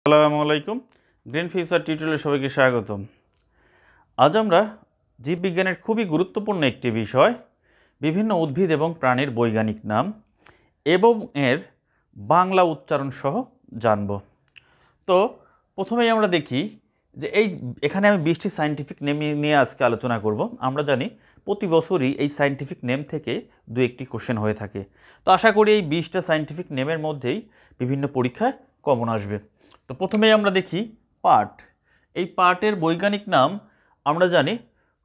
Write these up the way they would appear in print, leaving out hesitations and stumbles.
আসসালামু আলাইকুম। Green future টিউটোরিয়ালে সবাইকে স্বাগতম। আজ আমরা জীববিজ্ঞানের খুবই গুরুত্বপূর্ণ একটি বিষয় বিভিন্ন উদ্ভিদ এবং প্রাণীর বৈজ্ঞানিক নাম এবং এর বাংলা উচ্চারণ সহ জানব। তো প্রথমেই আমরা দেখি যে এখানে আমি 20টি সায়েন্টিফিক নেম নিয়ে আজকে আলোচনা করব। আমরা জানি প্রতি বছরই এই সায়েন্টিফিক নেম থেকে দু একটি কোশ্চেন হয়ে থাকে। তো আশা করি এই 20টা সায়েন্টিফিক নেমের মধ্যেই বিভিন্ন পরীক্ষায় কমন আসবে। তো প্রথমেই আমরা দেখি পাট। এই পাটের বৈজ্ঞানিক নাম আমরা জানি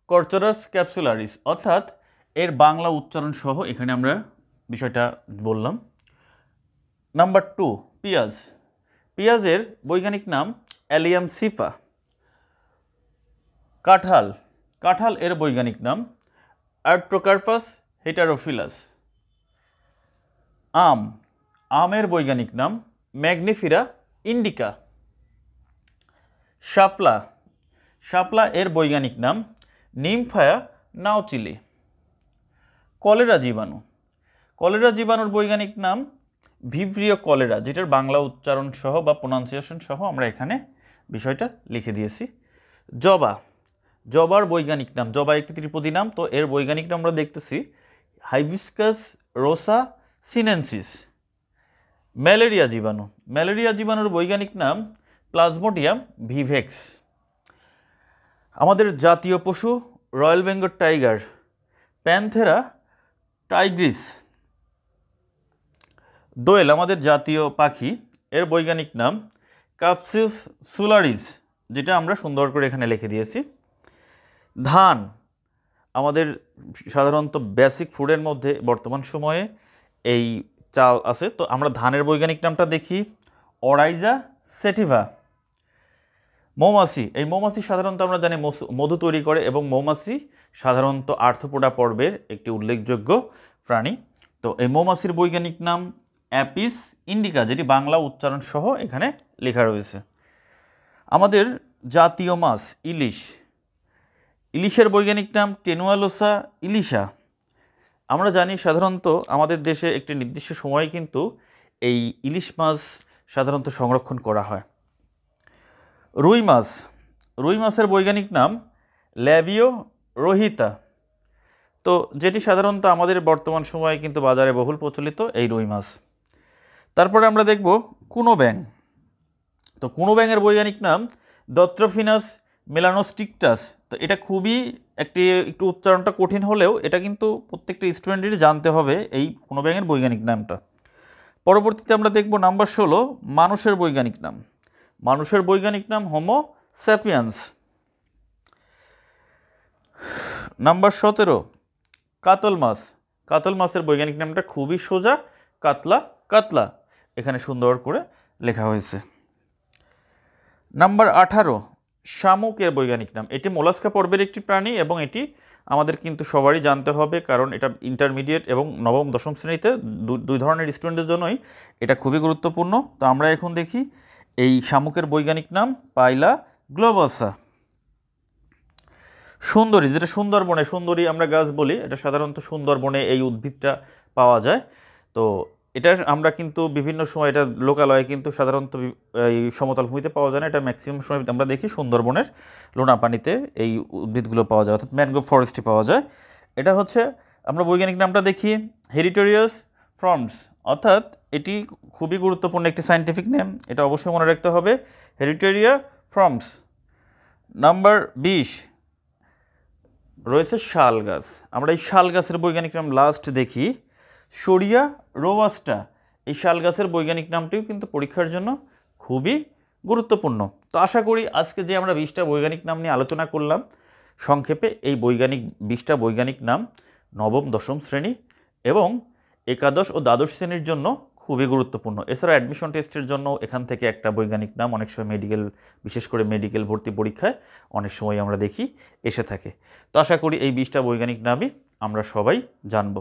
কর্চরাস ক্যাপসুলারিস, অর্থাৎ এর বাংলা উচ্চারণ সহ এখানে আমরা বিষয়টা বললাম। নাম্বার 2, পেঁয়াজ। পেঁয়াজের বৈজ্ঞানিক নাম অ্যালিয়াম সিফা। কাঁঠাল। কাঁঠাল এর বৈজ্ঞানিক নাম আর্ট্রোকার্পাস হেটারোফিলাস। আম। আমের বৈজ্ঞানিক নাম ম্যাগনিফেরা ইন্ডিকা। শাপলা। শাপলা এর বৈজ্ঞানিক নাম নিমফায়া নাউচিলি। কলেরা জীবাণু। কলেরা জীবাণুর বৈজ্ঞানিক নাম ভিব্রিও কলেরা, যেটার বাংলা উচ্চারণ সহ বা প্রোনাউন্সিয়েশন সহ আমরা এখানে বিষয়টা লিখে দিয়েছি। জবা। জবার বৈজ্ঞানিক নাম, জবা একটি ত্রিপদী নাম, তো এর বৈজ্ঞানিক নাম আমরা দেখতেছি হাইবিস্কাস রোসা সিনেনসিস। ম্যালেরিয়া জীবাণু। ম্যালেরিয়া জীবাণুর বৈজ্ঞানিক নাম প্লাজমোডিয়াম ভিভেক্স। আমাদের জাতীয় পশু royal Bengal tiger panthera tigris. দোয়েল আমাদের জাতীয় পাখি, এর বৈজ্ঞানিক নাম কাপসিস সুলারিস, যেটা আমরা সুন্দর করে এখানে লিখে দিয়েছি। ধান আমাদের সাধারণত বেসিক ফুডের মধ্যে বর্তমান সময়ে এই চাল আছে, তো আমরা ধানের বৈজ্ঞানিক নামটা দেখি অরাইজা সেটিভা। মৌমাছি। এই মৌমাছি সাধারণত আমরা জানি মধু তৈরি করে এবং মৌমাছি সাধারণত আর্থ্রোপোডা পর্বের একটি উল্লেখযোগ্য প্রাণী। তো এই মৌমাছির বৈজ্ঞানিক নাম অ্যাপিস ইন্ডিকা, যেটি বাংলা উচ্চারণ সহ এখানে লেখা রয়েছে। আমাদের জাতীয় মাছ ইলিশ। ইলিশের বৈজ্ঞানিক নাম টেনুয়ালোসা ইলিশা। আমরা জানি সাধারণত আমাদের দেশে একটি নির্দিষ্ট সময়ে কিন্তু এই ইলিশ মাছ সাধারণত সংরক্ষণ করা হয়। রুই মাছ। রুই মাছের বৈজ্ঞানিক নাম ল্যাবিও রোহিতা, তো যেটি সাধারণত আমাদের বর্তমান সময়ে কিন্তু বাজারে বহুল প্রচলিত এই রুই মাছ। তারপরে আমরা দেখব কুনো ব্যাং। তো কুনো ব্যাঙের বৈজ্ঞানিক নাম দত্রোফিনাস মেলানোস্টিকটাস। তো এটা খুবই একটু উচ্চারণটা কঠিন হলেও এটা কিন্তু প্রত্যেকটা স্টুডেন্টেরই জানতে হবে এই কুনো ব্যাঙের বৈজ্ঞানিক নামটা। পরবর্তীতে আমরা দেখব নাম্বার 16 মানুষের বৈজ্ঞানিক নাম। মানুষের বৈজ্ঞানিক নাম হোমো স্যাপিয়েন্স। নাম্বার 17 কাতল মাছ। কাতল মাছের বৈজ্ঞানিক নামটা খুবই সোজা, কাতলা কাতলা, এখানে সুন্দর করে লেখা হয়েছে। নাম্বার 18 শামুকের বৈজ্ঞানিক নাম। এটি মোলাস্কা পর্বের একটি প্রাণী এবং এটি আমাদের কিন্তু সবারই জানতে হবে, কারণ এটা ইন্টারমিডিয়েট এবং নবম দশম শ্রেণীতে দুই ধরনের স্টুডেন্টের জন্যই এটা খুবই গুরুত্বপূর্ণ। তো আমরা এখন দেখি এই শামুকের বৈজ্ঞানিক নাম পাইলা গ্লোবাসা। সুন্দরী, যেটা সুন্দরবনে, সুন্দরী আমরা গাছ বলি, এটা সাধারণত সুন্দরবনে এই উদ্ভিদটা পাওয়া যায়। তো এটা আমরা কিন্তু বিভিন্ন সময় এটা লোকালয়ে কিন্তু সাধারণত এই সমতল ভূমিতে পাওয়া যায় না, এটা ম্যাক্সিমাম সময় আমরা দেখি সুন্দরবনের লোনা পানিতে এই উদ্ভিদগুলো পাওয়া যায়, অর্থাৎ ম্যানগ্রোভ ফরেস্টে পাওয়া যায়। এটা হচ্ছে আমরা বৈজ্ঞানিক নামটা দেখি হেরিটেরিয়াস ফর্মস, অর্থাৎ এটি খুবই গুরুত্বপূর্ণ একটি সায়েন্টিফিক নেম, এটা অবশ্যই মনে রাখতে হবে, হেরিটেরিয়া ফর্মস। নাম্বার 20 রয়েছে শাল গাছ। আমরা এই শাল গাছের বৈজ্ঞানিক নাম লাস্ট দেখি শরিয়া রোবাস্টা। এই শাল গাছের বৈজ্ঞানিক নামটিও কিন্তু পরীক্ষার জন্য খুবই গুরুত্বপূর্ণ। তো আশা করি আজকে যে আমরা 20টা বৈজ্ঞানিক নাম নিয়ে আলোচনা করলাম সংক্ষেপে, এই 20টা বৈজ্ঞানিক নাম নবম দশম শ্রেণী এবং একাদশ ও দ্বাদশ শ্রেণীর জন্য খুবই গুরুত্বপূর্ণ। এছাড়া অ্যাডমিশন টেস্টের জন্য এখান থেকে একটা বৈজ্ঞানিক নাম অনেক সময় বিশেষ করে মেডিকেল ভর্তি পরীক্ষায় অনেক সময় আমরা দেখি এসে থাকে। তো আশা করি এই 20টা বৈজ্ঞানিক নামই আমরা সবাই জানব।